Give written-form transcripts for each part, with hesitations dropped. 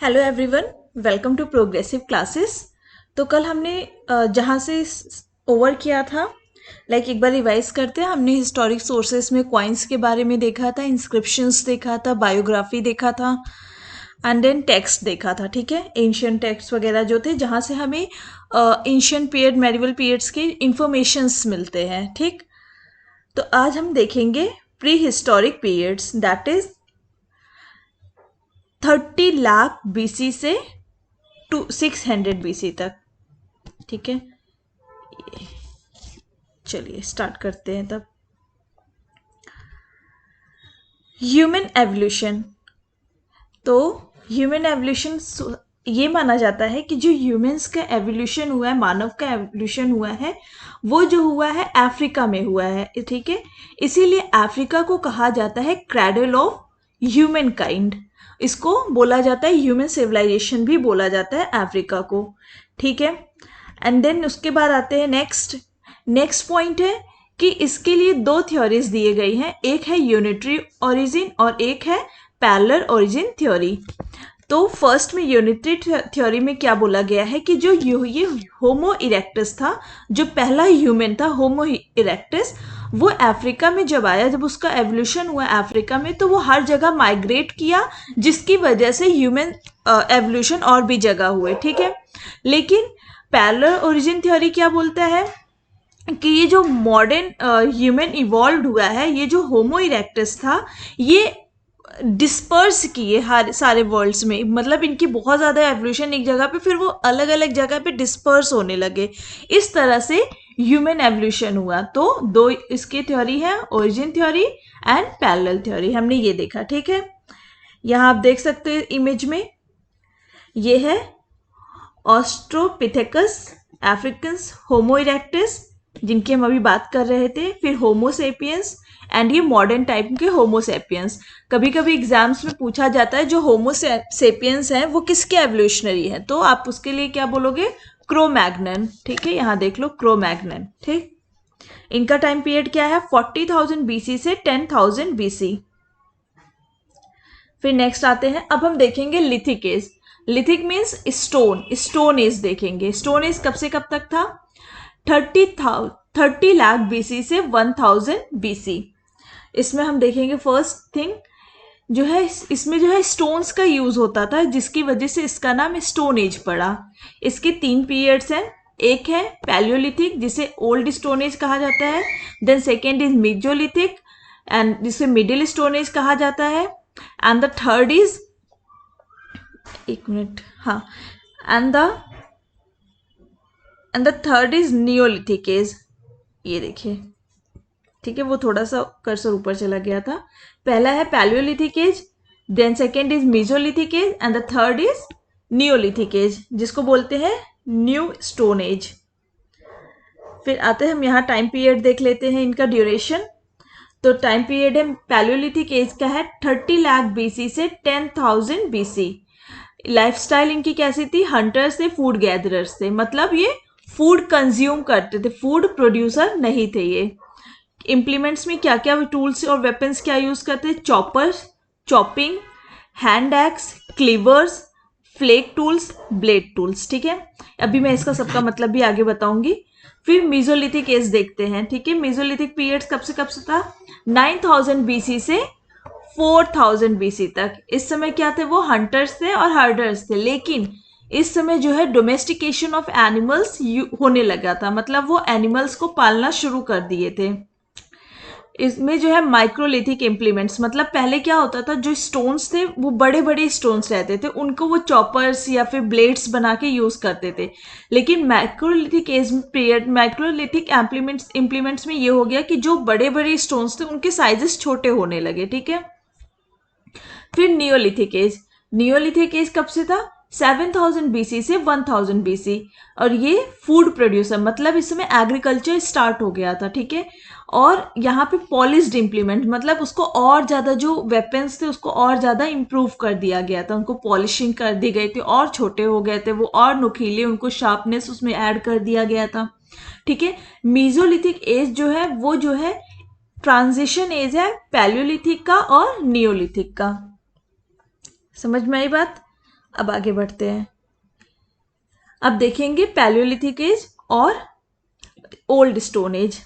Hello everyone, welcome to progressive classes. तो कल हमने जहाँ से ओवर किया था, एक बार रिवाइज करते हैं। हमने हिस्टोरिक सोर्सेस में क्वाइंस के बारे में देखा था, इंस्क्रिप्शंस देखा था, बायोग्राफी देखा था एंड देन टेक्स्ट देखा था। ठीक है, एंशियंट टेक्स्ट वगैरह जो थे जहाँ से हमें एंशियंट पीरियड, मेडिवल पीरियड्स के इंफॉर्मेशंस मिलते हैं। ठीक, तो आज हम देखेंगे pre historic periods, that is 30 lakh BC से टू 600 बीसी तक। ठीक है, चलिए स्टार्ट करते हैं तब। Human evolution. तो ह्यूमन एवोल्यूशन ये माना जाता है कि जो ह्यूमंस का एवोल्यूशन हुआ है, मानव का एवोल्यूशन हुआ है, वो जो हुआ है अफ्रीका में हुआ है। ठीक है, इसीलिए अफ्रीका को कहा जाता है क्रैडल ऑफ ह्यूमन काइंड। इसको बोला जाता है ह्यूमन सिविलाइजेशन भी बोला जाता है अफ्रीका को। ठीक है, एंड देन उसके बाद आते हैं नेक्स्ट पॉइंट है कि इसके लिए दो थ्योरीज दिए गई हैं, एक है यूनिटरी ओरिजिन और एक है पैरेलल ओरिजिन थ्योरी। तो फर्स्ट में यूनिटरी थ्योरी में क्या बोला गया है कि जो ये होमो इरेक्टस था, जो पहला ह्यूमन था होमो इरेक्टस, वो अफ्रीका में जब आया, जब उसका एवोल्यूशन हुआ अफ्रीका में, तो वो हर जगह माइग्रेट किया, जिसकी वजह से ह्यूमन एवोल्यूशन और भी जगह हुए। ठीक है, लेकिन पैरेलल ओरिजिन थ्योरी क्या बोलता है कि ये जो मॉडर्न ह्यूमन इवॉल्व हुआ है, ये जो होमो इरेक्टस था, ये डिस्पर्स किए हर सारे वर्ल्ड्स में, मतलब इनकी बहुत ज़्यादा एवोल्यूशन एक जगह पे, फिर वो अलग अलग जगह पे डिस्पर्स होने लगे। इस तरह से ह्यूमन एवोल्यूशन हुआ। तो दो इसकी थ्योरी है, origin theory and parallel theory, हमने ये देखा। ठीक है, यहाँ आप देख सकते हैं इमेज में, ये है ऑस्ट्रोपिथेकस अफ्रीकन्स, होमो इरेक्टस जिनकी हम अभी बात कर रहे थे, फिर होमो सेपियंस एंड ये मॉडर्न टाइप के होमो सेपियंस। कभी कभी एग्जाम्स में पूछा जाता है जो होमो सेपियंस है वो किसके एवोल्यूशनरी है, तो आप उसके लिए क्या बोलोगे, क्रो-मैग्नन। ठीक है, यहाँ देख लो क्रो-मैग्नन। ठीक, इनका टाइम पीरियड क्या है, 40,000 बीसी से 10,000 बीसी। फिर नेक्स्ट आते हैं, अब हम देखेंगे lithic age. Lithic means stone age देखेंगे। स्टोन एज कब से कब तक था, 30 लाख बीसी से 1000 बीसी। इसमें हम देखेंगे फर्स्ट थिंग जो है, इसमें जो है स्टोन्स का यूज होता था, जिसकी वजह से इसका नाम स्टोन एज पड़ा। इसके 3 पीरियड्स हैं, एक है पैलियोलिथिक जिसे ओल्ड स्टोन एज कहा जाता है, then second is mesolithic and जिसे मिडिल स्टोन एज कहा जाता है, एंड द थर्ड इज, एक मिनट, हाँ, and the third is neolithic age. ये देखिए, ठीक है, वो थोड़ा सा कर्सर ऊपर चला गया था। पहला है palaeolithic age, then second is mesolithic age and the third is neolithic age, जिसको बोलते हैं न्यू स्टोन एज। फिर आते हैं हम यहाँ टाइम पीरियड देख लेते हैं इनका ड्यूरेशन। तो टाइम पीरियड है पैलियोलिथिक एज का है 30 लाख बीसी से 10,000 बीसी। लाइफस्टाइल इनकी कैसी थी, हंटर्स थे, फूड गैदरर्स थे, मतलब ये फूड कंज्यूम करते थे, फूड प्रोड्यूसर नहीं थे ये। इम्प्लीमेंट्स में क्या क्या टूल्स और वेपन्स क्या यूज करते हैं, choppers, chopping, hand axe, cleavers, flake tools, blade tools. ठीक है, अभी मैं इसका सबका मतलब भी आगे बताऊंगी। फिर मेसोलिथिक एज देखते हैं। ठीक है, मेसोलिथिक पीरियड्स कब से था, 9000 बीसी से 4000 बीसी तक। इस समय क्या थे, वो हंटर्स थे और हर्डर्स थे, लेकिन इस समय जो है डोमेस्टिकेशन ऑफ एनिमल्स होने लगा था, मतलब वो एनिमल्स को पालना शुरू कर दिए थे। इसमें जो है माइक्रोलिथिक इम्प्लीमेंट्स, मतलब पहले क्या होता था, जो स्टोन्स थे वो बड़े बड़े स्टोन्स रहते थे, उनको वो चॉपर्स या फिर ब्लेड्स बना के यूज करते थे। लेकिन microlithic age period, microlithic implements में ये हो गया कि जो बड़े बड़े स्टोन्स थे उनके साइजेस छोटे होने लगे। ठीक है, फिर नियोलिथिक एज। नियोलिथिक एज कब से था, 7000 बीसी से 1000 बीसी, और ये फूड प्रोड्यूसर, मतलब इस समय एग्रीकल्चर स्टार्ट हो गया था। ठीक है, और यहाँ पे पॉलिश्ड इम्प्लीमेंट, मतलब उसको और ज़्यादा, जो वेपन्स थे उसको और ज़्यादा इम्प्रूव कर दिया गया था, उनको पॉलिशिंग कर दी गई थी, और छोटे हो गए थे वो, और नुकीले, उनको शार्पनेस उसमें ऐड कर दिया गया था। ठीक है, मीजोलिथिक एज जो है वो जो है ट्रांजिशन एज है पैलियोलिथिक का और नियोलिथिक का। समझ में आई बात। अब आगे बढ़ते हैं। अब देखेंगे पैलियोलिथिक एज और ओल्ड स्टोन एज।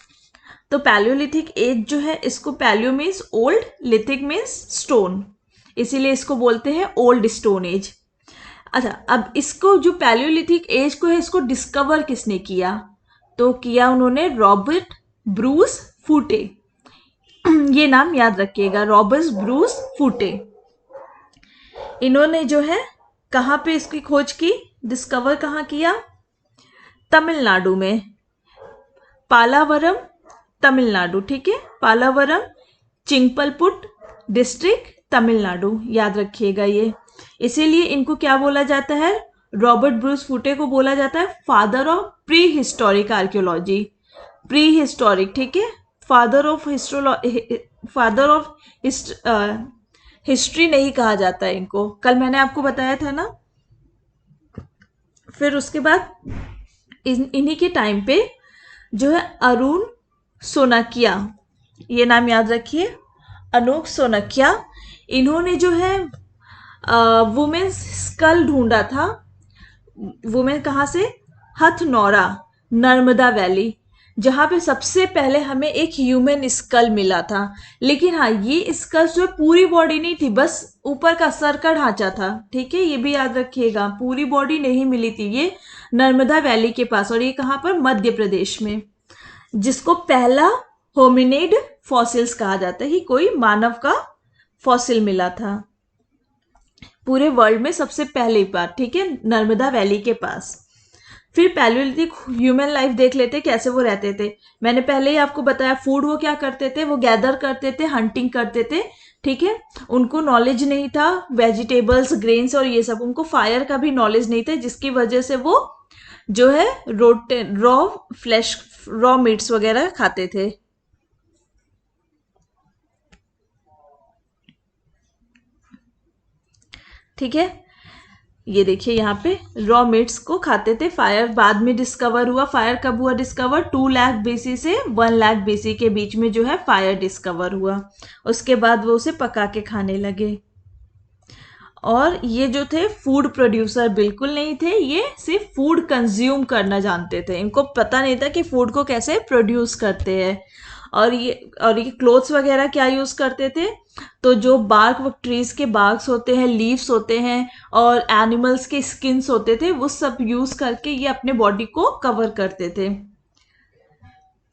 तो पैलियोलिथिक एज जो है, इसको palaeo means old, lithic means stone, इसीलिए इसको बोलते हैं ओल्ड स्टोन एज। अच्छा, अब इसको जो पैलियोलिथिक एज को है, इसको डिस्कवर किसने किया? तो किया उन्होंने रॉबर्ट ब्रूस फूटे। ये नाम याद रखिएगा, रॉबर्ट ब्रूस फूटे। इन्होंने जो है कहाँ पे इसकी खोज की, डिस्कवर कहाँ किया? तमिलनाडु में, पालावरम, तमिलनाडु। ठीक है, पालावरम, चिंगपलपुट डिस्ट्रिक्ट, तमिलनाडु, याद रखिएगा ये। इसीलिए इनको क्या बोला जाता है? रॉबर्ट ब्रूस फूटे को बोला जाता है father of pre historic archaeology. Pre historic, ठीक है, फादर ऑफ हिस्ट्री नहीं कहा जाता है इनको, कल मैंने आपको बताया था ना। फिर उसके बाद इन्हीं के टाइम पे जो है अरुण सोनाकिया, ये नाम याद रखिए, अनूप सोनाकिया, इन्होंने जो है वुमेन्स स्कल ढूंढा था। वुमेन कहाँ से? हथनौरा, नर्मदा वैली, जहाँ पे सबसे पहले हमें एक ह्यूमन स्कल मिला था। लेकिन हाँ, ये स्कल जो पूरी बॉडी नहीं थी, बस ऊपर का सर का ढांचा था। ठीक है, ये भी याद रखिएगा, पूरी बॉडी नहीं मिली थी। ये नर्मदा वैली के पास, और ये कहाँ पर? मध्य प्रदेश में, जिसको पहला होमिनिड फॉसिल्स कहा जाता है, कि कोई मानव का फॉसिल मिला था पूरे वर्ल्ड में सबसे पहली बार। ठीक है, नर्मदा वैली के पास। फिर पैलियोलिथिक ह्यूमन लाइफ देख लेते, कैसे वो रहते थे। मैंने पहले ही आपको बताया, फूड वो क्या करते थे? वो गैदर करते थे, हंटिंग करते थे। ठीक है, उनको नॉलेज नहीं था वेजिटेबल्स, ग्रेन्स और ये सब, उनको फायर का भी नॉलेज नहीं था, जिसकी वजह से वो जो है रॉ फ्लैश, रॉ मीट्स वगैरह खाते थे। ठीक है, ये देखिए यहाँ पे रॉ मीट्स को खाते थे। फायर बाद में डिस्कवर हुआ। फायर कब हुआ डिस्कवर? 2 लाख बीसी से 1 लाख बीसी के बीच में जो है फायर डिस्कवर हुआ। उसके बाद वो उसे पका के खाने लगे। और ये जो थे फूड प्रोड्यूसर बिल्कुल नहीं थे, ये सिर्फ फूड कंज्यूम करना जानते थे। इनको पता नहीं था कि फूड को कैसे प्रोड्यूस करते हैं। और ये क्लोथ्स वगैरह क्या यूज करते थे? तो जो बार्क ट्रीज के बार्क्स होते हैं, लीव्स होते हैं, और एनिमल्स के स्किन्स होते थे, वो सब यूज करके ये अपने बॉडी को कवर करते थे।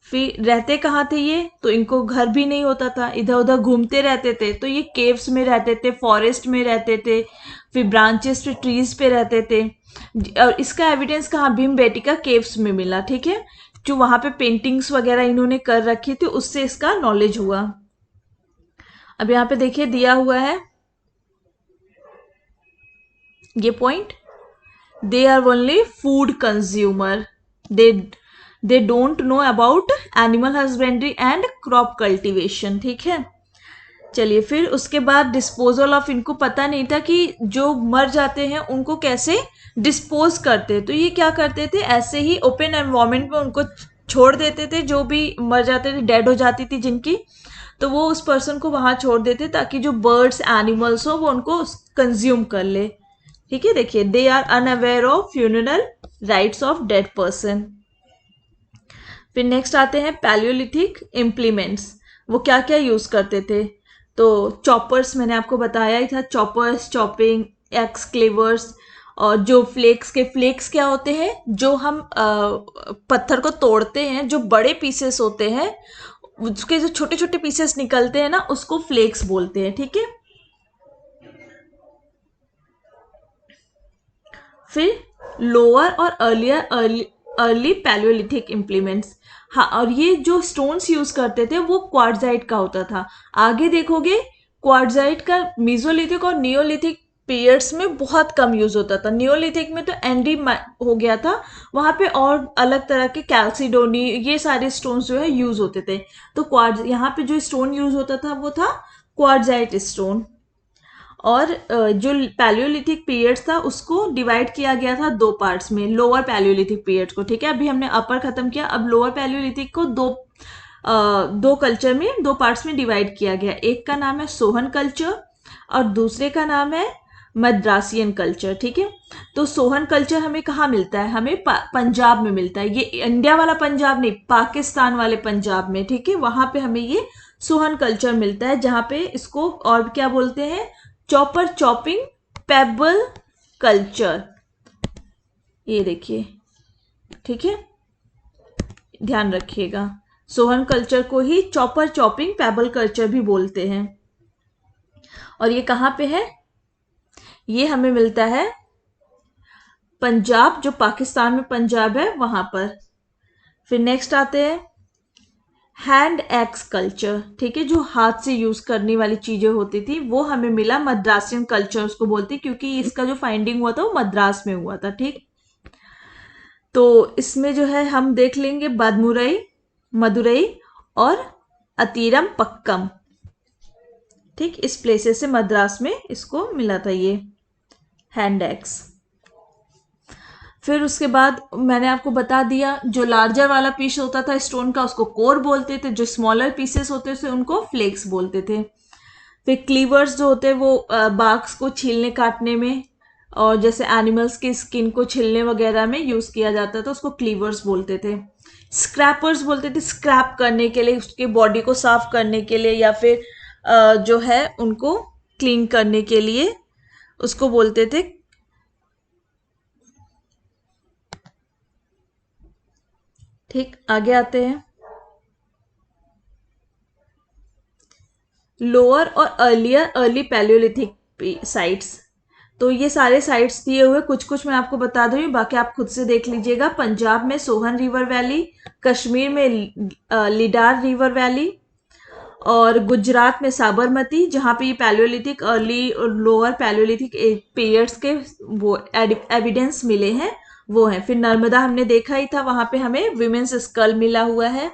फिर रहते कहाँ थे ये? तो इनको घर भी नहीं होता था, इधर उधर घूमते रहते थे। तो ये केव्स में रहते थे, फॉरेस्ट में रहते थे, फिर ब्रांचेस पे, ट्रीज पे रहते थे। और इसका एविडेंस कहाँ? भीमबेटका केव्स में मिला। ठीक है, जो वहां पे पेंटिंग्स वगैरह इन्होंने कर रखी थी, उससे इसका नॉलेज हुआ। अब यहाँ पे देखिए दिया हुआ है ये point, they are only food consumer, they don't know about animal husbandry and crop cultivation. ठीक है, चलिए फिर उसके बाद डिस्पोजल ऑफ, इनको पता नहीं था कि जो मर जाते हैं उनको कैसे डिस्पोज करते। तो ये क्या करते थे? ऐसे ही ओपन एनवायरमेंट में उनको छोड़ देते थे। जो भी मर जाते थे, डेड हो जाती थी जिनकी, तो वो उस पर्सन को वहां छोड़ देते ताकि जो बर्ड्स, एनिमल्स हो, वो उनको कंज्यूम कर ले। ठीक है, देखिए they are unaware of funeral rites of dead person. फिर नेक्स्ट आते हैं पैलियोलिथिक इम्प्लीमेंट्स। वो क्या क्या यूज करते थे? तो चॉपर्स, मैंने आपको बताया ही था, चॉपर्स, चॉपिंग, एक्स क्लेवर्स, और जो फ्लेक्स के, फ्लेक्स क्या होते हैं? जो हम पत्थर को तोड़ते हैं, जो बड़े पीसेस होते हैं, उसके जो छोटे छोटे पीसेस निकलते हैं ना, उसको फ्लेक्स बोलते हैं। ठीक है, फिर लोअर और अर्ली पैलियोलिथिक इम्प्लीमेंट्स। हाँ, और ये जो स्टोन्स यूज करते थे वो क्वार्ट्जाइट का होता था। आगे देखोगे क्वार्ट्जाइट का मीसोलिथिक और नियोलिथिक पीरियड्स में बहुत कम यूज होता था। नियोलिथिक में तो एंडी हो गया था, वहां पे और अलग तरह के कैल्सिडोनी, ये सारे स्टोन्स जो है यूज होते थे। तो क्वार्ट्ज, यहाँ पे जो स्टोन यूज होता था वो था क्वार्ट्जाइट स्टोन। और जो पैलियोलिथिक पीरियड था उसको डिवाइड किया गया था 2 पार्ट्स में, लोअर पैलियोलिथिक पीरियड को। ठीक है, अभी हमने अपर खत्म किया, अब लोअर पैलियोलिथिक को दो कल्चर में, 2 पार्ट्स में डिवाइड किया गया। एक का नाम है सोहन कल्चर और दूसरे का नाम है मद्रासियन कल्चर। ठीक है, तो सोहन कल्चर हमें कहाँ मिलता है? हमें पंजाब में मिलता है। ये इंडिया वाला पंजाब नहीं, पाकिस्तान वाले पंजाब में। ठीक है, वहां पे हमें ये सोहन कल्चर मिलता है, जहां पे इसको और क्या बोलते हैं? Chopper chopping payable culture. ये देखिए, ठीक है, ध्यान रखिएगा, सोहन कल्चर को ही चॉपर चॉपिंग पेबल कल्चर भी बोलते हैं। और ये कहाँ पे है? ये हमें मिलता है पंजाब, जो पाकिस्तान में पंजाब है वहां पर। फिर नेक्स्ट आते हैं हैंड एक्स कल्चर। ठीक है, जो हाथ से यूज करने वाली चीजें होती थी वो हमें मिला मद्रासियन कल्चर उसको बोलती, क्योंकि इसका जो फाइंडिंग हुआ था वो मद्रास में हुआ था। ठीक, तो इसमें जो है हम देख लेंगे बदमुरई, मदुरई और अतीरम पक्कम। ठीक, इस प्लेसेस से मद्रास में इसको मिला था ये हैंड एक्स। फिर उसके बाद मैंने आपको बता दिया, जो लार्जर वाला पीस होता था स्टोन का उसको कोर बोलते थे, जो स्मॉलर पीसेस होते थे उनको फ्लेक्स बोलते थे। फिर क्लीवर्स जो होते हैं वो बार्क्स को छीलने काटने में और जैसे एनिमल्स की स्किन को छीलने वगैरह में यूज किया जाता था, उसको क्लीवर्स बोलते थे। स्क्रैपर्स बोलते थे स्क्रैप करने के लिए, उसके बॉडी को साफ करने के लिए, या फिर जो है उनको क्लीन करने के लिए उसको बोलते थे। ठीक, आगे आते हैं लोअर और अर्ली पैलियोलिथिक साइट्स। तो ये सारे साइट्स दिए हुए, कुछ कुछ मैं आपको बता दूँ, बाकी आप खुद से देख लीजिएगा। पंजाब में सोहन रिवर वैली, कश्मीर में लिडार रिवर वैली, और गुजरात में साबरमती, जहाँ पे ये पैलियोलिथिक अर्ली और लोअर पैलियोलिथिक पीरियड्स के वो एविडेंस मिले हैं वो हैं। फिर नर्मदा हमने देखा ही था, वहां पे हमें विमेन्स स्कल मिला हुआ है।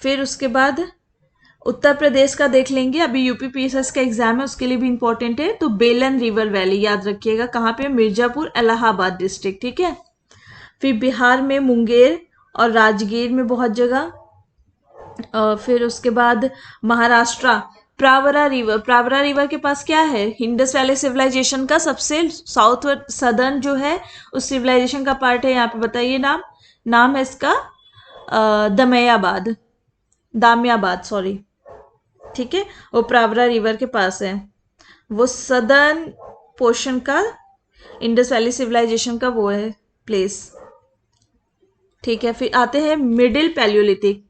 फिर उसके बाद उत्तर प्रदेश का देख लेंगे, अभी यूपीपीएसएस का एग्जाम है उसके लिए भी इंपॉर्टेंट है। तो बेलन रिवर वैली याद रखिएगा, कहाँ पे? मिर्जापुर, इलाहाबाद डिस्ट्रिक्ट। ठीक है, फिर बिहार में मुंगेर और राजगीर में बहुत जगह। फिर उसके बाद महाराष्ट्र प्रावरा रिवर, प्रावरा रिवर के पास क्या है? इंडस वैली सिविलाइजेशन का सबसे साउथ सदर्न जो है उस सिविलाइजेशन का पार्ट है। यहाँ पे बताइए नाम, नाम है इसका दमयाबाद, दामियाबाद सॉरी। ठीक है, वो प्रावरा रिवर के पास है, वो सदर्न पोर्शन का इंडस वैली सिविलाइजेशन का वो है प्लेस। ठीक है, फिर आते हैं मिडिल पैलियोलिथिक।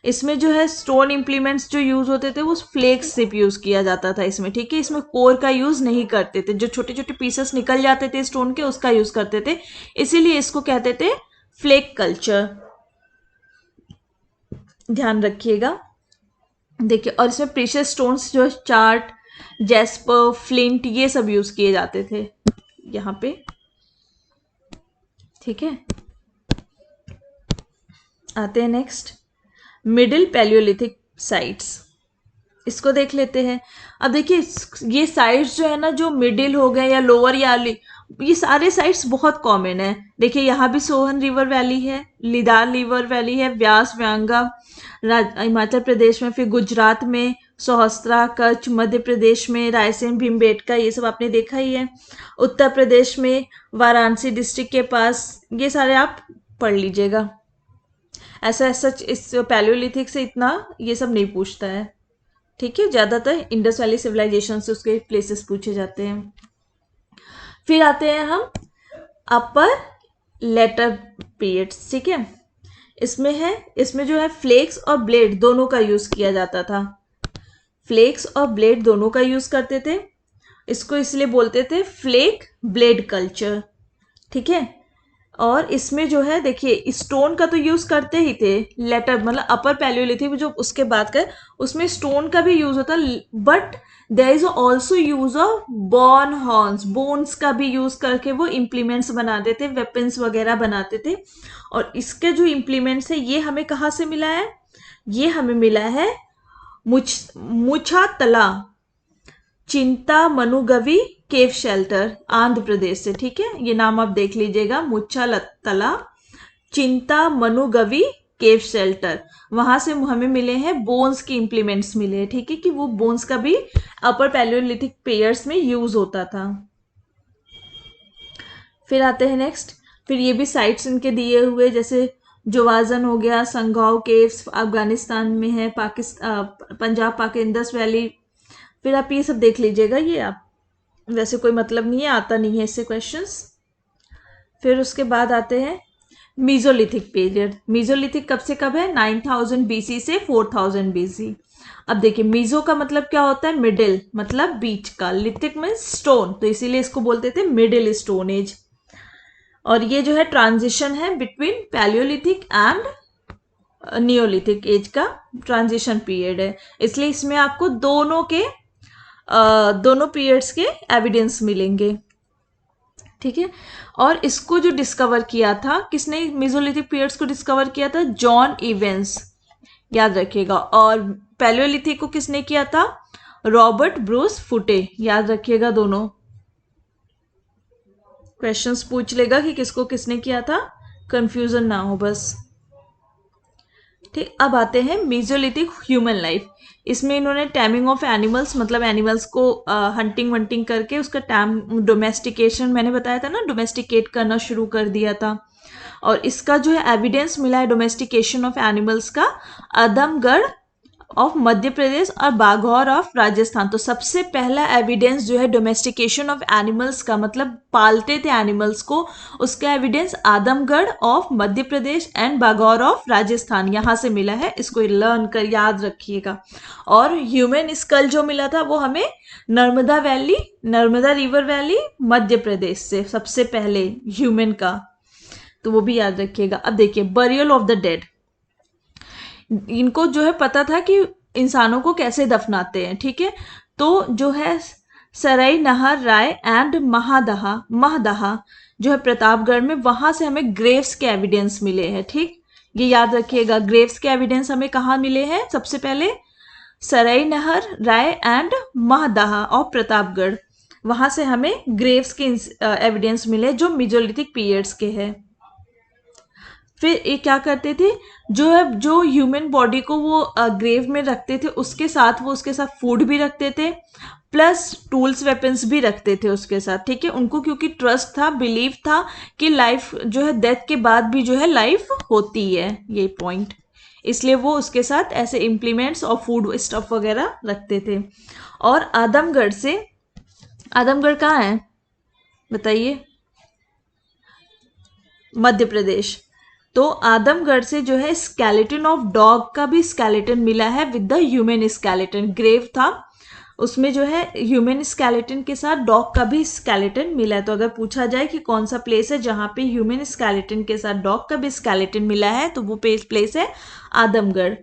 इसमें जो है स्टोन इम्प्लीमेंट्स जो यूज होते थे वो फ्लेक्स से यूज किया जाता था इसमें। ठीक है, इसमें कोर का यूज नहीं करते थे, जो छोटे छोटे पीसेस निकल जाते थे स्टोन के उसका यूज करते थे, इसीलिए इसको कहते थे फ्लेक कल्चर। ध्यान रखिएगा, देखिए। और इसमें प्रीशियस स्टोन्स जो चार्ट, जेस्पर, फ्लिंट, ये सब यूज किए जाते थे यहाँ पे। ठीक है, आते हैं नेक्स्ट मिडिल पैलियोलिथिक साइट्स, इसको देख लेते हैं। अब देखिए ये साइट्स जो है ना, जो मिडिल हो गए या लोअर या ये सारे साइट्स बहुत कॉमन है। देखिए यहाँ भी सोहन रिवर वैली है, लिदार रिवर वैली है, व्यास, व्यांगा हिमाचल प्रदेश में, फिर गुजरात में सोहस्त्रा, कच्छ, मध्य प्रदेश में रायसेन, भीमबेटका, ये सब आपने देखा ही है। उत्तर प्रदेश में वाराणसी डिस्ट्रिक्ट के पास, ये सारे आप पढ़ लीजिएगा। ऐसा सच इस पैलियोलिथिक से इतना ये सब नहीं पूछता है। ठीक है, ज्यादातर इंडस वैली सिविलाइजेशन से उसके प्लेसेस पूछे जाते हैं। फिर आते हैं हम अपर लेटर पीरियड्स। ठीक है, इसमें जो है फ्लेक्स और ब्लेड दोनों का यूज किया जाता था, फ्लेक्स और ब्लेड दोनों का यूज करते थे। इसको इसलिए बोलते थे फ्लेक ब्लेड कल्चर। ठीक है, और इसमें जो है देखिए स्टोन का तो यूज करते ही थे, लेटर मतलब अपर पैलियोलिथिक जो उसके बाद का उसमें स्टोन का भी यूज होता, but there is also use of bone horns, bones का भी यूज करके वो इम्प्लीमेंट्स बनाते थे, वेपन्स वगैरह बनाते थे। और इसके जो इम्प्लीमेंट्स है ये हमें कहाँ से मिला है? ये हमें मिला है मुछातला चिंतामनुगवी केव शेल्टर, आंध्र प्रदेश से। ठीक है, ये नाम आप देख लीजिएगा, मुच्छातला चिंतामनुगवी केव शेल्टर, वहां से हमें मिले हैं बोन्स के इम्प्लीमेंट्स मिले हैं, ठीक है, कि वो बोन्स का भी अपर पैलियोलिथिक पेयर्स में यूज होता था। फिर आते हैं नेक्स्ट, फिर ये भी साइट्स इनके दिए हुए, जैसे जोवाजन हो गया, संगाव केव्स अफगानिस्तान में है, पंजाब पाक इंडस वैली। फिर आप ये सब देख लीजिएगा, ये आप वैसे कोई मतलब नहीं है, आता नहीं है इससे क्वेश्चंस। फिर उसके बाद आते हैं मीजोलिथिक पीरियड। मीजोलिथिक कब से कब है? 9000 बीसी से 4000 बीसी। अब देखिए मीजो का मतलब क्या होता है? मिडिल, मतलब बीच का। लिथिक में स्टोन, तो इसीलिए इसको बोलते थे मिडिल स्टोन एज। और ये जो है ट्रांजिशन है between palaeolithic and neolithic age का ट्रांजिशन पीरियड है, इसलिए इसमें आपको दोनों पीरियड्स के एविडेंस मिलेंगे, ठीक है। और इसको जो डिस्कवर किया था, किसने मेसोलिथिक पीरियड्स को डिस्कवर किया था? जॉन इवेंस, याद रखिएगा। और पैलियोलिथिक को किसने किया था? रॉबर्ट ब्रूस फुटे, याद रखिएगा। दोनों क्वेश्चंस पूछ लेगा कि किसको किसने किया था, कंफ्यूजन ना हो बस, ठीक। अब आते हैं मेसोलिथिक ह्यूमन लाइफ। इसमें इन्होंने टैमिंग ऑफ एनिमल्स, मतलब एनिमल्स को हंटिंग वंटिंग करके उसका टैम डोमेस्टिकेशन, मैंने बताया था ना, डोमेस्टिकेट करना शुरू कर दिया था। और इसका जो है एविडेंस मिला है डोमेस्टिकेशन ऑफ एनिमल्स का आदमगढ़ ऑफ मध्य प्रदेश और बाघौर ऑफ राजस्थान। तो सबसे पहला एविडेंस जो है डोमेस्टिकेशन ऑफ एनिमल्स का, मतलब पालते थे एनिमल्स को, उसका evidence Adamgarh of Madhya Pradesh and Baghor of Rajasthan, यहां से मिला है। इसको लर्न कर याद रखिएगा। और ह्यूमन स्कल जो मिला था वो हमें Narmada valley, Narmada river valley Madhya Pradesh से सबसे पहले ह्यूमन का, तो वो भी याद रखिएगा। अब देखिए बरियल ऑफ द डेड, इनको जो है पता था कि इंसानों को कैसे दफनाते हैं, ठीक है। तो जो है सराय नहर राय एंड महदहा जो है प्रतापगढ़ में, वहां से हमें ग्रेव्स के एविडेंस मिले हैं, ठीक। ये याद रखिएगा, ग्रेव्स के एविडेंस हमें कहाँ मिले हैं? सबसे पहले सराय नहर राय एंड महदहा और प्रतापगढ़, वहां से हमें ग्रेव्स के एविडेंस मिले जो मेसोलिथिक पीरियड्स के हैं। फिर ये क्या करते थे, जो ह्यूमन बॉडी को वो ग्रेव में रखते थे, उसके साथ वो उसके साथ फूड भी रखते थे, प्लस टूल्स वेपन्स भी रखते थे उसके साथ, ठीक है। उनको क्योंकि ट्रस्ट था, बिलीव था कि लाइफ जो है डेथ के बाद भी जो है लाइफ होती है, ये पॉइंट, इसलिए वो उसके साथ ऐसे इम्प्लीमेंट्स और फूड स्टफ वगैरह रखते थे। और आदमगढ़ कहाँ है बताइए? मध्य प्रदेश। तो आदमगढ़ से जो है स्केलेटन ऑफ डॉग का भी स्केलेटन मिला है with the human skeleton, grave था उसमें जो है ह्यूमन स्केलेटन के साथ डॉग का भी स्केलेटन मिला है। तो अगर पूछा जाए कि कौन सा प्लेस है जहां पे ह्यूमन स्केलेटन के साथ डॉग का भी स्केलेटन मिला है, तो वो प्लेस है आदमगढ़।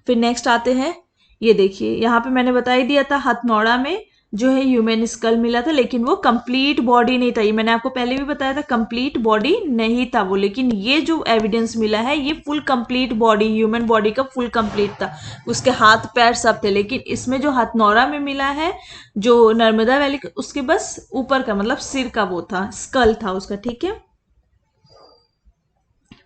फिर नेक्स्ट आते हैं, ये देखिए यहाँ पे मैंने बता ही दिया था, हथनौड़ा में जो है ह्यूमन स्कल मिला था, लेकिन वो कंप्लीट बॉडी नहीं था। ये मैंने आपको पहले भी बताया था, कंप्लीट बॉडी नहीं था वो, लेकिन ये जो एविडेंस मिला है ये full complete body, human body का फुल कंप्लीट था, उसके हाथ पैर सब थे। लेकिन इसमें जो हथनौरा में मिला है, जो नर्मदा वैली, उसके बस ऊपर का मतलब सिर का वो था, स्कल था उसका, ठीक है।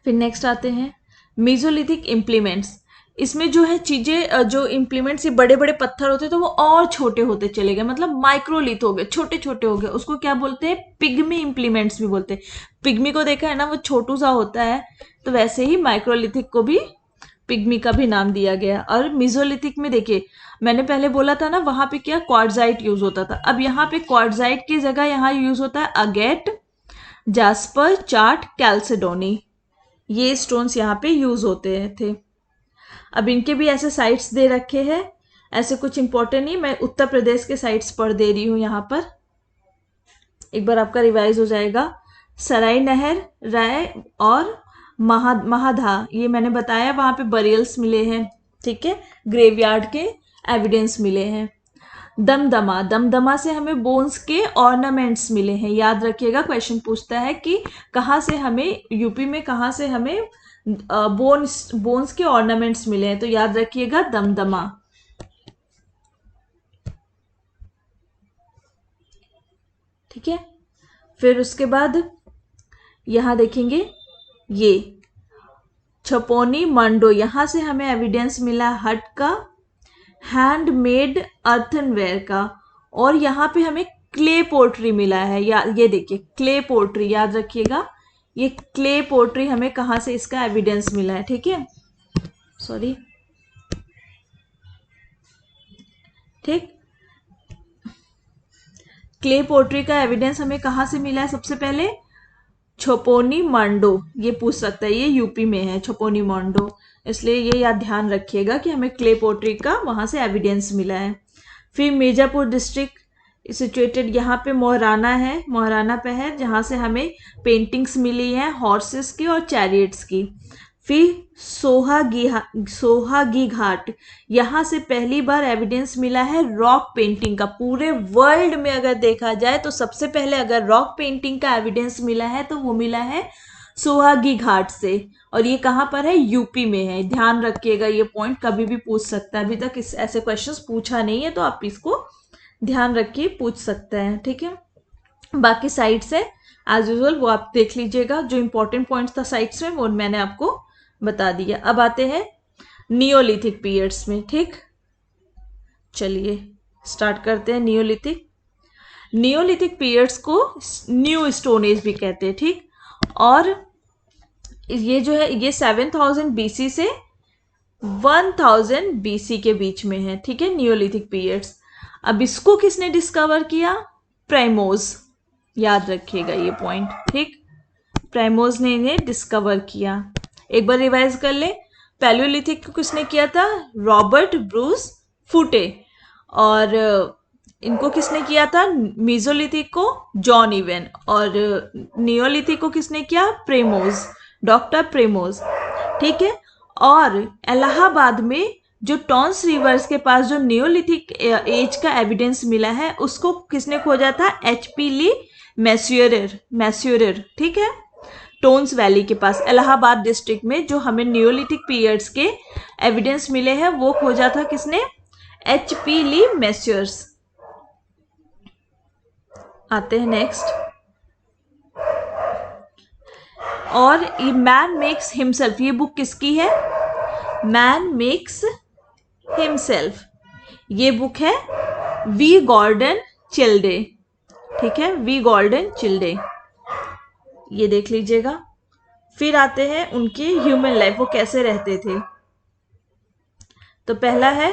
फिर नेक्स्ट आते हैं मेसोलिथिक इम्प्लीमेंट्स। इसमें जो है चीजें, जो इम्प्लीमेंट्स ये बड़े बड़े पत्थर होते तो वो और छोटे होते चले गए, मतलब माइक्रोलिथ हो गए, छोटे छोटे हो गए। उसको क्या बोलते हैं? पिग्मी इम्प्लीमेंट्स भी बोलते हैं। पिग्मी को देखा है ना, वो छोटू सा होता है, तो वैसे ही माइक्रोलिथिक को भी पिग्मी का भी नाम दिया गया। और मेसोलिथिक में देखिए, मैंने पहले बोला था ना, वहां पे क्या क्वार्टजाइट यूज होता था, अब यहाँ पे क्वार्टजाइट की जगह यहाँ यूज होता है अगेट, जास्पर, चार्ट, कैल्सिडोनी, ये स्टोन्स यहाँ पे यूज होते थे। अब इनके भी ऐसे साइट्स दे रखे हैं, ऐसे कुछ इंपॉर्टेंट नहीं, मैं उत्तर प्रदेश के साइट्स पर दे रही हूँ यहाँ पर, एक बार आपका रिवाइज हो जाएगा। सराय नहर राय और महाधा, ये मैंने बताया, वहां पे बरियल्स मिले हैं, ठीक है, ग्रेवयार्ड के एविडेंस मिले हैं। दमदमा, दमदमा से हमें बोन्स के ऑर्नामेंट्स मिले हैं, याद रखिएगा, क्वेश्चन पूछता है कि कहाँ से हमें, यूपी में कहाँ से हमें बोन्स के ऑर्नामेंट्स मिले हैं, तो याद रखिएगा दमदमा, ठीक है। फिर उसके बाद यहां देखेंगे ये छपोनी मंडो, यहाँ से हमें एविडेंस मिला हट का, हैंडमेड अर्थनवेयर का, और यहाँ पे हमें क्ले पोट्री मिला है। या ये देखिए क्ले पोट्री, याद रखिएगा ये क्ले पोट्री हमें कहाँ से इसका एविडेंस मिला है। ठीक है, सॉरी, ठीक, क्ले पोट्री का एविडेंस हमें कहाँ से मिला है? सबसे पहले छपोनी मंडो, ये पूछ सकता है, ये यूपी में है छपोनी मंडो, इसलिए ये याद ध्यान रखिएगा कि हमें क्ले पोट्री का वहाँ से एविडेंस मिला है। फिर मिर्जापुर डिस्ट्रिक्ट सिचुएटेड, यहाँ पे मोहराना है, मोहराना पे है, जहाँ से हमें पेंटिंग्स मिली हैं हॉर्सेस की और चैरियट्स की। फिर सोहागी घाट, यहाँ से पहली बार एविडेंस मिला है रॉक पेंटिंग का। पूरे वर्ल्ड में अगर देखा जाए तो सबसे पहले अगर रॉक पेंटिंग का एविडेंस मिला है तो वो मिला है सोहागी घाट से, और ये कहाँ पर है? यूपी में है। ध्यान रखिएगा, ये पॉइंट कभी भी पूछ सकता है, अभी तक ऐसे क्वेश्चंस पूछा नहीं है, तो आप इसको ध्यान रखिए, पूछ सकते हैं। ठीक है, बाकी साइट्स है एज यूजुअल, वो आप देख लीजिएगा। जो इंपॉर्टेंट पॉइंट्स था साइट्स में वो मैंने आपको बता दिया। अब आते हैं नियोलिथिक पीरियड्स में। ठीक, चलिए स्टार्ट करते हैं। नियोलिथिक पीरियड्स को न्यू स्टोन एज भी कहते हैं। ठीक, और ये जो है ये 7000 बीसी से 1000 बीसी के बीच में है। ठीक है, नियोलिथिक पीरियड्स। अब इसको किसने डिस्कवर किया? प्राइमोज, याद रखिएगा ये पॉइंट। ठीक, प्राइमोज ने इन्हें डिस्कवर किया। एक बार रिवाइज कर ले, पैलियोलिथिक को किसने किया था? रॉबर्ट ब्रूस फूटे। और इनको किसने किया था? मीजोलिथिक को जॉन इवेन, और नियोलिथिक को किसने किया? प्रेमोज, डॉक्टर प्रेमोज। ठीक है, और इलाहाबाद में जो टॉन्स रिवर्स के पास जो नियोलिथिक एज का एविडेंस मिला है उसको किसने खोजा था? HP ली मैस्यूरर। ठीक है, टोन्स वैली के पास इलाहाबाद डिस्ट्रिक्ट में जो हमें नियोलिथिक पीरियड्स के एविडेंस मिले हैं वो खोजा था किसने? HP ली मैस्यूर्स। आते हैं नेक्स्ट, और ये मैन मेक्स हिमसेल्फ, ये बुक किसकी है? मैन मेक्स हिमसेल्फ, ये बुक है वी गॉर्डन चिल्डे। ठीक है, वी गॉर्डन चिल्डे, ये देख लीजिएगा। फिर आते हैं उनकी ह्यूमन लाइफ, वो कैसे रहते थे। तो पहला है,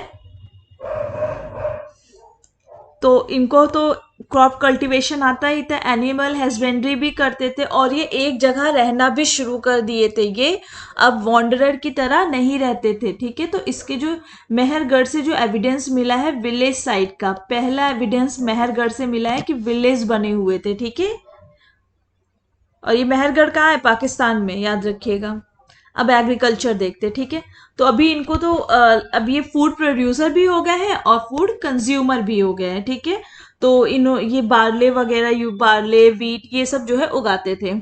तो इनको तो क्रॉप कल्टीवेशन आता ही था, एनिमल हस्बेंड्री भी करते थे, और ये एक जगह रहना भी शुरू कर दिए थे। ये अब वॉन्डरर की तरह नहीं रहते थे। ठीक है, तो इसके जो मेहरगढ़ से जो एविडेंस मिला है विलेज साइट का, पहला एविडेंस मेहरगढ़ से मिला है कि विलेज बने हुए थे। ठीक है, और ये मेहरगढ़ कहाँ है? पाकिस्तान में, याद रखिएगा। अब एग्रीकल्चर देखते। ठीक है, तो अभी इनको तो अब ये फूड प्रोड्यूसर भी हो गए हैं और फूड कंज्यूमर भी हो गए हैं। ठीक है, तो ये बार्ले वगैरह, बार्ले, वीट, ये सब जो है उगाते थे।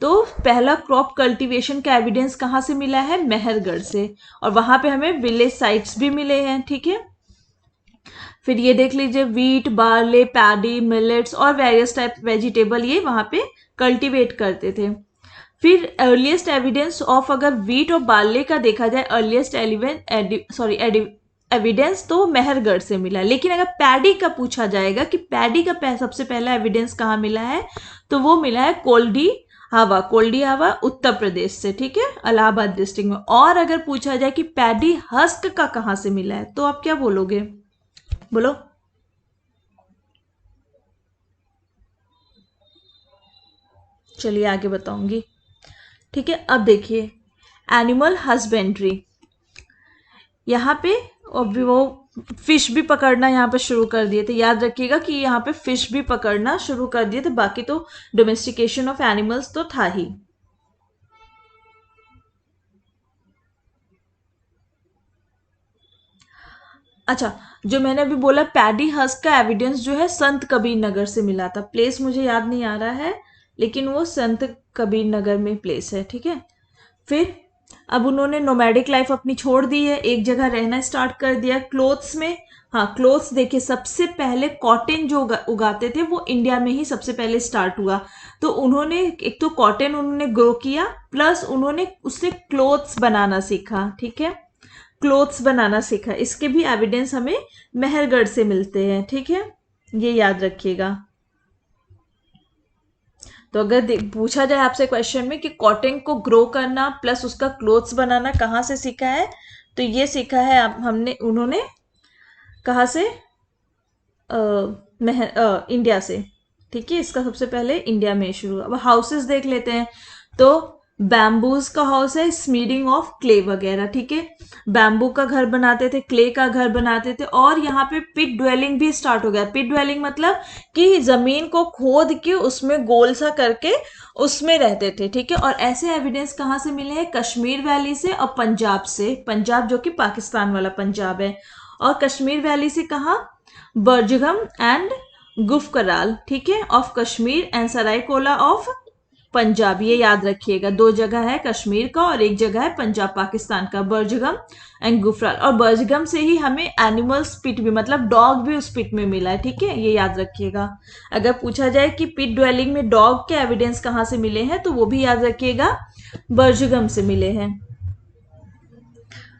तो पहला क्रॉप कल्टीवेशन का एविडेंस कहाँ से मिला है? मेहरगढ़ से, और वहां पे हमें विलेज साइट्स भी मिले हैं। ठीक है, फिर ये देख लीजिए वीट, बार्ले, पैडी, मिलेट्स और वेरियस टाइप वेजिटेबल ये वहां पे कल्टीवेट करते थे। फिर अर्लीस्ट एविडेंस ऑफ, अगर वीट और बार्ले का देखा जाए, अर्लीस्ट एविडेंस तो मेहरगढ़ से मिला। लेकिन अगर पैडी का पूछा जाएगा कि पैडी का सबसे पहला एविडेंस कहाँ मिला है, तो वो मिला है कोल्डी हवा उत्तर प्रदेश से। ठीक है, इलाहाबाद डिस्ट्रिक्ट में। और अगर पूछा जाए कि पैडी हस्क का कहाँ से मिला है, तो आप क्या बोलोगे? बोलो। चलिए आगे बताऊंगी। ठीक है, अब देखिए एनिमल हस्बेंड्री, यहाँ पे अभी वो फिश भी पकड़ना यहाँ पे शुरू कर दिए थे। याद रखिएगा कि यहाँ पे फिश भी पकड़ना शुरू कर दिए थे, बाकी तो डोमेस्टिकेशन ऑफ एनिमल्स तो था ही। अच्छा, जो मैंने अभी बोला पैडी हस्क का एविडेंस जो है संत कबीर नगर से मिला था। प्लेस मुझे याद नहीं आ रहा है, लेकिन वो संत कबीर नगर में प्लेस है। ठीक है, फिर अब उन्होंने नोमैडिक लाइफ अपनी छोड़ दी है, एक जगह रहना स्टार्ट कर दिया। क्लोथ्स में हाँ, क्लोथ्स देखिए, सबसे पहले कॉटन जो उगाते थे वो इंडिया में ही सबसे पहले स्टार्ट हुआ। तो उन्होंने एक तो कॉटन उन्होंने ग्रो किया, प्लस उन्होंने उससे क्लोथ्स बनाना सीखा। ठीक है, क्लोथ्स बनाना सीखा। इसके भी एविडेंस हमें मेहरगढ़ से मिलते हैं। ठीक है, ये याद रखिएगा। तो अगर पूछा जाए आपसे क्वेश्चन में कि कॉटन को ग्रो करना प्लस उसका क्लोथ्स बनाना कहाँ से सीखा है, तो ये सीखा है हमने, उन्होंने कहाँ से, इंडिया से। ठीक है, इसका सबसे पहले इंडिया में शुरू हुआ। अब हाउसेस देख लेते हैं। तो बैम्बूज का हाउस है, स्मीडिंग ऑफ क्ले वगैरह। ठीक है, बैम्बू का घर बनाते थे, क्ले का घर बनाते थे, और यहाँ पे पिट ड्वेलिंग भी स्टार्ट हो गया। पिट ड्वेलिंग मतलब कि जमीन को खोद के उसमें गोल सा करके उसमें रहते थे। ठीक है, और ऐसे एविडेंस कहाँ से मिले हैं? कश्मीर वैली से और पंजाब से। पंजाब जो कि पाकिस्तान वाला पंजाब है, और कश्मीर वैली से कहाँ? बर्जगम एंड गुफकराल। ठीक है, of Kashmir and Sarai Khola of Punjab. ये याद रखिएगा, दो जगह है कश्मीर का और एक जगह है पंजाब पाकिस्तान का, बर्जगम एंड गुफराल। और बर्जगम से ही हमें एनिमल्स पिट भी, मतलब डॉग भी उस पिट में मिला है। ठीक है, ये याद रखिएगा। अगर पूछा जाए कि पिट ड्वेलिंग में डॉग के एविडेंस कहाँ से मिले हैं, तो वो भी याद रखिएगा, बर्जगम से मिले हैं।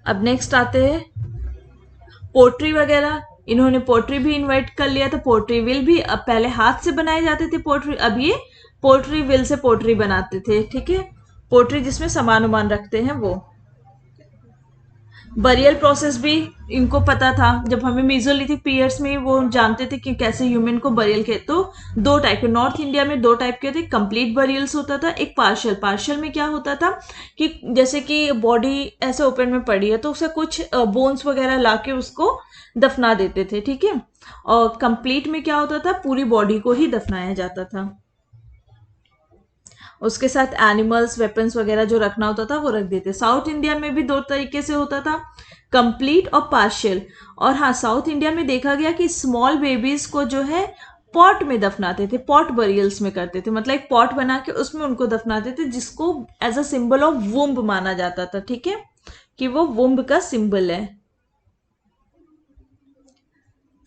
अब नेक्स्ट आते हैं पोट्री वगैरह। इन्होंने पोट्री भी इन्वाइट कर लिया था। पोट्री विल भी, अब पहले हाथ से बनाए जाते थे पोट्री, अब ये पोट्री विल से पोट्री बनाते थे। ठीक है, पोट्री जिसमें सामान उमान रखते हैं वो। बरियल प्रोसेस भी इनको पता था। जब हमें मेसोलिथिक पीरियड्स में वो जानते थे कि कैसे ह्यूमन को बरियल के, तो दो टाइप के, नॉर्थ इंडिया में दो टाइप के थे। कंप्लीट बरियल्स होता था, एक पार्शियल। पार्शियल में क्या होता था कि जैसे कि बॉडी ऐसे ओपन में पड़ी है तो उसे कुछ बोन्स वगैरह लाके उसको दफना देते थे। ठीक है, और कंप्लीट में क्या होता था, पूरी बॉडी को ही दफनाया जाता था। उसके साथ एनिमल्स, वेपन्स वगैरह जो रखना होता था वो रख देते। साउथ इंडिया में भी दो तरीके से होता था, कंप्लीट और पार्शियल। और हाँ, साउथ इंडिया में देखा गया कि स्मॉल बेबीज को जो है पॉट में दफनाते थे, पॉट बरियल्स में करते थे, मतलब एक पॉट बना के उसमें उनको दफनाते थे, जिसको as a symbol of womb माना जाता था। ठीक है, कि वो वुम्ब का सिंबल है।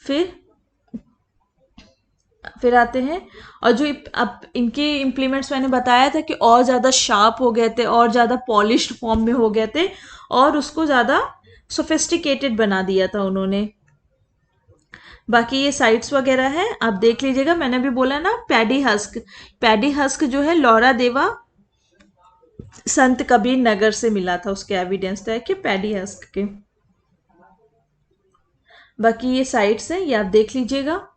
फिर आते हैं, और जो अब इनके इम्प्लीमेंट्स मैंने बताया था कि और ज़्यादा शार्प हो गए थे, और ज़्यादा पॉलिश्ड फॉर्म में हो गए थे, और उसको ज़्यादा सोफिस्टिकेटेड बना दिया था उन्होंने। बाकी ये साइट्स वगैरह है, आप देख लीजिएगा। मैंने भी बोला ना, पैडी हस्क। पैडी हस्क जो है लौरा देवा संत कबीर नगर से मिला था, उसके एविडेंस था कि पैडी हस्क के। बाकी ये साइट्स हैं, ये आप देख लीजिएगा।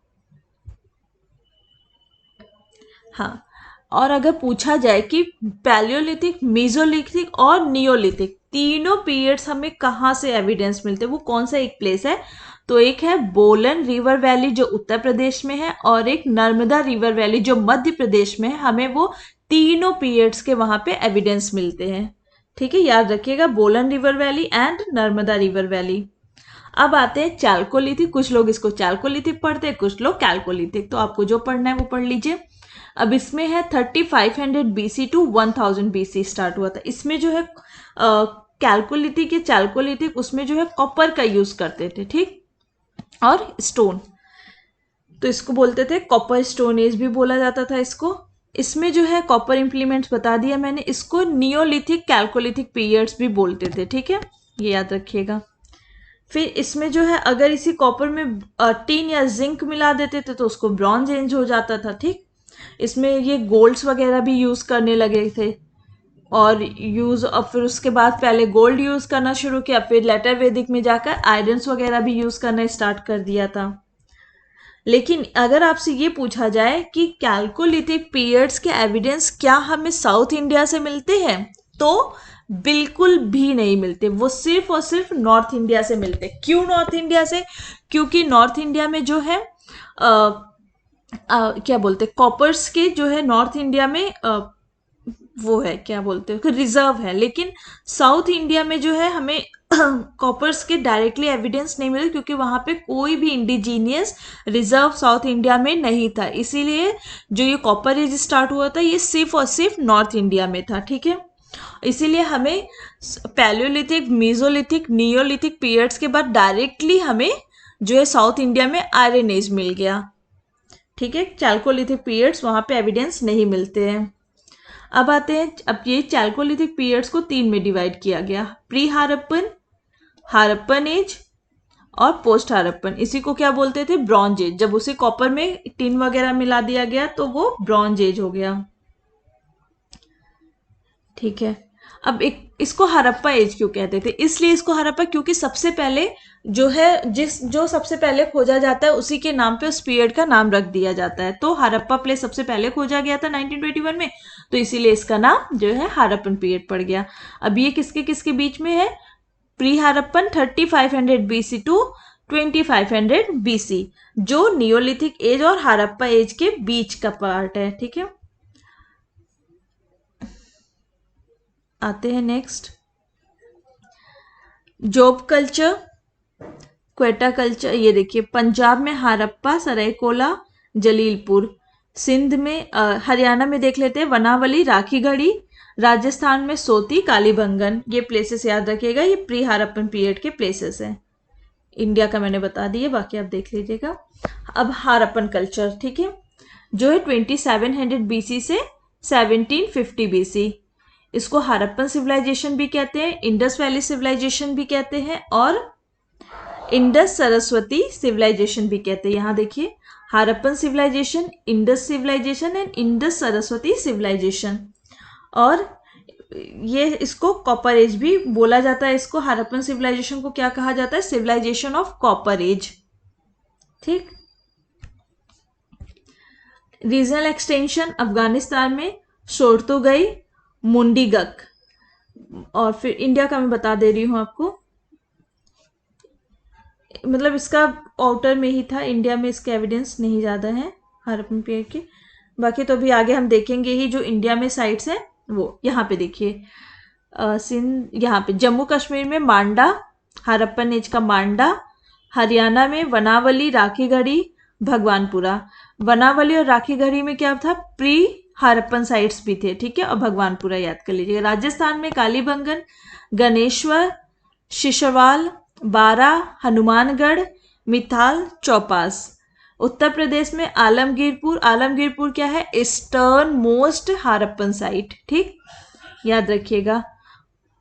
हाँ, और अगर पूछा जाए कि पैलियोलिथिक, मेसोलिथिक और नियोलिथिक तीनों पीरियड्स हमें कहाँ से एविडेंस मिलते हैं, वो कौन सा एक प्लेस है, तो एक है बोलन रिवर वैली जो उत्तर प्रदेश में है, और एक नर्मदा रिवर वैली जो मध्य प्रदेश में है। हमें वो तीनों पीरियड्स के वहां पे एविडेंस मिलते हैं। ठीक है, याद रखिएगा, बोलन river valley and Narmada river valley. अब आते हैं चाल्कोलिथिक। कुछ लोग इसको चाल्कोलिथिक पढ़ते हैं, कुछ लोग कैल्कोलिथिक, तो आपको जो पढ़ना है वो पढ़ लीजिए। अब इसमें है 3500 BC टू 1000 BC स्टार्ट हुआ था। इसमें जो है कैल्कोलिथिक या चाल्कोलिथिक, उसमें जो है कॉपर का यूज करते थे। ठीक, और स्टोन, तो इसको बोलते थे कॉपर स्टोन एज भी बोला जाता था इसको। इसमें जो है कॉपर इंप्लीमेंट्स बता दिया मैंने। इसको नियोलिथिक, कैल्कोलिथिक पीरियड्स भी बोलते थे। ठीक है, ये याद रखिएगा। फिर इसमें जो है अगर इसी कॉपर में टीन या जिंक मिला देते थे तो उसको ब्रॉन्ज एज हो जाता था। ठीक, इसमें ये गोल्ड्स वगैरह भी यूज करने लगे थे, और फिर उसके बाद पहले गोल्ड यूज करना शुरू किया, फिर लेटर वैदिक में जाकर आयरन्स वगैरह भी यूज करना स्टार्ट कर दिया था। लेकिन अगर आपसे ये पूछा जाए कि कैल्कोलिथिक पीरियड्स के एविडेंस क्या हमें साउथ इंडिया से मिलते हैं, तो बिल्कुल भी नहीं मिलते। वो सिर्फ और सिर्फ नॉर्थ इंडिया से मिलते। क्यों नॉर्थ इंडिया से? क्योंकि नॉर्थ इंडिया में जो है क्या बोलते हैं, कॉपर्स के जो है नॉर्थ इंडिया में वो है, क्या बोलते हैं, रिजर्व है। लेकिन साउथ इंडिया में जो है हमें कॉपर्स के डायरेक्टली एविडेंस नहीं मिले, क्योंकि वहां पे कोई भी इंडिजीनियस रिजर्व साउथ इंडिया में नहीं था। इसीलिए जो ये कॉपर एज स्टार्ट हुआ था ये सिर्फ और सिर्फ नॉर्थ इंडिया में था। ठीक है, इसीलिए हमें पैलियोलिथिक, मेसोलिथिक, नियोलिथिक पीरियड्स के बाद डायरेक्टली हमें जो है साउथ इंडिया में आयरन एज मिल गया। ठीक है, चैल्कोलिथिक पीरियड्स वहां पे एविडेंस नहीं मिलते हैं। अब आते हैं, अब ये चैल्कोलिथिक पीरियड्स को 3 में डिवाइड किया गया, प्री हारप्पन, हारप्पन एज और पोस्ट हारप्पन। इसी को क्या बोलते थे, ब्रॉन्ज एज। जब उसे कॉपर में टिन वगैरह मिला दिया गया तो वो ब्रॉन्ज एज हो गया। ठीक है, अब एक इसको हड़प्पा एज क्यों कहते थे, इसलिए इसको हड़प्पा क्योंकि सबसे पहले जो है जो सबसे पहले खोजा जाता है उसी के नाम पे उस पीरियड का नाम रख दिया जाता है। तो हड़प्पा प्लेस सबसे पहले खोजा गया था 1921 में, तो इसीलिए इसका नाम जो है हड़प्पन पीरियड पड़ गया। अब ये किसके किसके बीच में है, pre Harappan 3500 BC to 2500 BC, जो नियोलिथिक एज और हड़प्पा एज के बीच का पार्ट है। ठीक है, आते हैं नेक्स्ट, जोब कल्चर, क्वेटा कल्चर। ये देखिए, पंजाब में हड़प्पा, सरायकोला, जलीलपुर। सिंध में हरियाणा में देख लेते हैं वनावली, राखीगढ़ी। राजस्थान में सोती, कालीबंगन। ये प्लेसेस याद रखिएगा, ये प्री हड़प्पन पीरियड के प्लेसेस हैं। इंडिया का मैंने बता दिए, बाकी आप देख लीजिएगा। अब हड़प्पन कल्चर, ठीक है, जो है 2700 BC से 1750 BC। इसको हड़प्पन सिविलाइजेशन भी कहते हैं, इंडस वैली सिविलाइजेशन भी कहते हैं और इंडस सरस्वती सिविलाइजेशन भी कहते हैं। यहाँ देखिए, Harappan civilisation, Indus civilisation and Indus Saraswati civilisation. और ये इसको कॉपर एज भी बोला जाता है। इसको हड़प्पन सिविलाइजेशन को क्या कहा जाता है, सिविलाइजेशन ऑफ कॉपर एज। ठीक, रीजनल एक्सटेंशन, अफगानिस्तान में शोरतुगई, मुंडीगक। और फिर इंडिया का मैं बता दे रही हूं आपको, मतलब इसका आउटर में ही था, इंडिया में इसके एविडेंस नहीं ज़्यादा है हड़प्पन पीरियड के। बाकी तो अभी आगे हम देखेंगे ही, जो इंडिया में साइट्स हैं वो। यहाँ पे देखिए, सिंध, यहाँ पे जम्मू कश्मीर में मांडा, हड़प्पन एज का मांडा। हरियाणा में वनावली, राखीगढ़ी, भगवानपुरा। वनावली और राखीगढ़ी में क्या था, प्री हड़प्पन साइट्स भी थे। ठीक है, और भगवानपुरा याद कर लीजिए। राजस्थान में कालीबंगन, गणेश्वर, शिशवाल, बारा, हनुमानगढ़, मिथाल, चौपास। उत्तर प्रदेश में आलमगीरपुर। आलमगीरपुर क्या है, ईस्टर्न मोस्ट हड़प्पन साइट। ठीक, याद रखिएगा।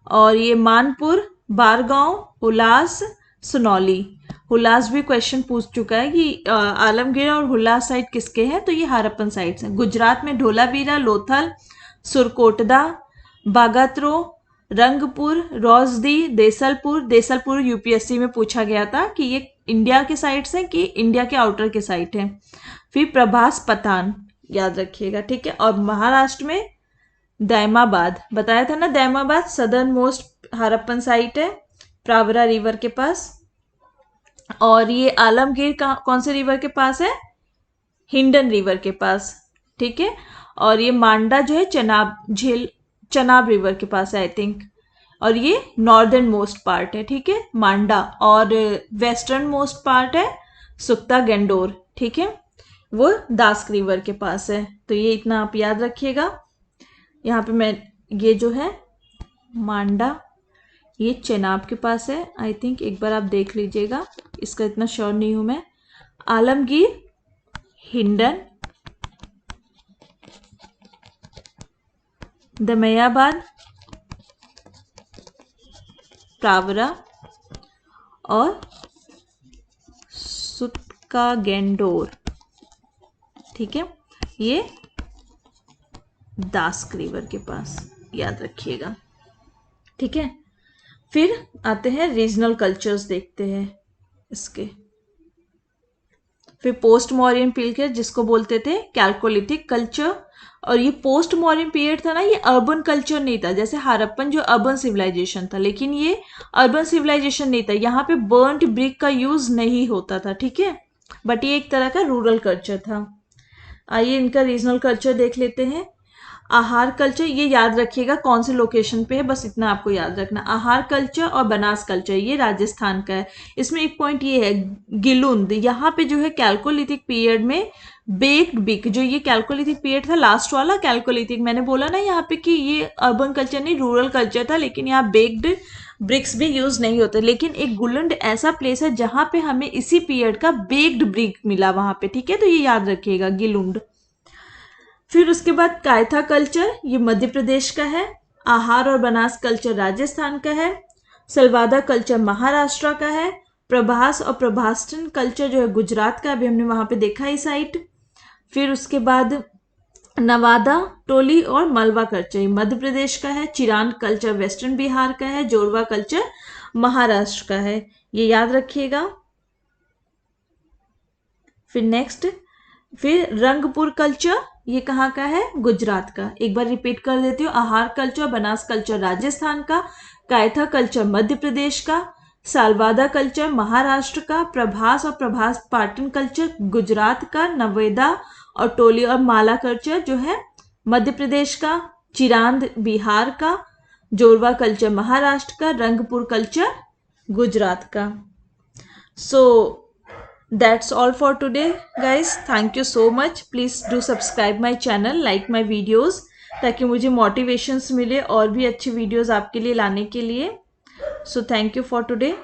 और ये मानपुर, बारगांव, हुलास, सुनौली। हुलास भी क्वेश्चन पूछ चुका है कि आलमगीर और हुलास साइट किसके हैं, तो ये हड़प्पन साइट्स हैं। गुजरात में ढोलावीरा, लोथल, सुरकोटदा, बागात्रो, रंगपुर, रोजदी, देसलपुर। देसलपुर यूपीएससी में पूछा गया था कि ये इंडिया के साइट्स हैं कि इंडिया के आउटर के साइट हैं। फिर प्रभास पठान, याद रखिएगा। ठीक है, और महाराष्ट्र में दैमाबाद, बताया था ना, Daimabad southern most Harappan site है, प्रावरा रिवर के पास। और ये आलमगीर कौन से रिवर के पास है, हिंडन रिवर के पास। ठीक है, और ये मांडा जो है चनाब रिवर के पास है आई थिंक। और ये नॉर्दर्न मोस्ट पार्ट है, ठीक है, मांडा। और वेस्टर्न मोस्ट पार्ट है सुक्ता गेंडोर। ठीक है, वो दास्क रिवर के पास है। तो ये इतना आप याद रखिएगा। यहाँ पे मैं, ये जो है मांडा, ये चेनाब के पास है आई थिंक, एक बार आप देख लीजिएगा, इसका इतना श्योर नहीं हूं मैं। आलमगीर, हिंडन, दमयाबाद, प्रावरा और सुत्का गेंडोर। ठीक है, ये दास्क रिवर के पास, याद रखिएगा। ठीक है, फिर आते हैं रीजनल कल्चर्स, देखते हैं इसके। फिर पोस्ट मॉरियन पीरियड, जिसको बोलते थे कैल्कोलिथिक कल्चर। और ये पोस्ट मॉरियन पीरियड था ना, ये अर्बन कल्चर नहीं था। जैसे हड़प्पन जो अर्बन सिविलाइजेशन था, लेकिन ये अर्बन सिविलाइजेशन नहीं था। यहाँ पे बर्न्ड ब्रिक का यूज नहीं होता था। ठीक है, बट ये एक तरह का रूरल कल्चर था। आइए इनका रीजनल कल्चर देख लेते हैं। आहार कल्चर, ये याद रखिएगा कौन से लोकेशन पे है, बस इतना आपको याद रखना। आहार कल्चर और बनास कल्चर, ये राजस्थान का है। इसमें एक पॉइंट ये है, गिलुंद, यहाँ पे जो है कैल्कोलिथिक पीरियड में बेक्ड बिक, जो ये कैल्कोलिथिक पीरियड था लास्ट वाला कैल्कोलिथिक, मैंने बोला ना यहाँ पे कि ये अर्बन कल्चर नहीं रूरल कल्चर था, लेकिन यहाँ बेक्ड ब्रिक्स भी यूज नहीं होते, लेकिन एक गुलुंड ऐसा प्लेस है जहां पे हमें इसी पीरियड का बेक्ड ब्रिक मिला वहां पे, ठीक है, तो ये याद रखिएगा गिलुंड। फिर उसके बाद कायथा कल्चर, ये मध्य प्रदेश का है। आहार और बनास कल्चर राजस्थान का है। सलवादा कल्चर महाराष्ट्र का है। प्रभास और प्रभास्टन कल्चर जो है गुजरात का, अभी हमने वहां पे देखा ही साइट। फिर उसके बाद नवादा, टोली और मलवा कल्चर मध्य प्रदेश का है। चिरान कल्चर वेस्टर्न बिहार का है। जोरवा कल्चर महाराष्ट्र का है, ये याद रखिएगा। फिर नेक्स्ट, फिर रंगपुर कल्चर, ये कहाँ का है? गुजरात का। एक बार रिपीट कर देती हूँ, आहार कल्चर बनास कल्चर राजस्थान का, कायथा कल्चर मध्य प्रदेश का, सालवादा कल्चर महाराष्ट्र का, प्रभास और प्रभास पाटन कल्चर गुजरात का, नवेदा और टोली और माला कल्चर जो है मध्य प्रदेश का, चिरांद बिहार का, जोरवा कल्चर महाराष्ट्र का, रंगपुर कल्चर गुजरात का। सो that's all for today guys, thank you so much, please do subscribe my channel, like my videos, ताकि मुझे मोटिवेशंस मिले और भी अच्छी वीडियोस आपके लिए लाने के लिए। So thank you for today.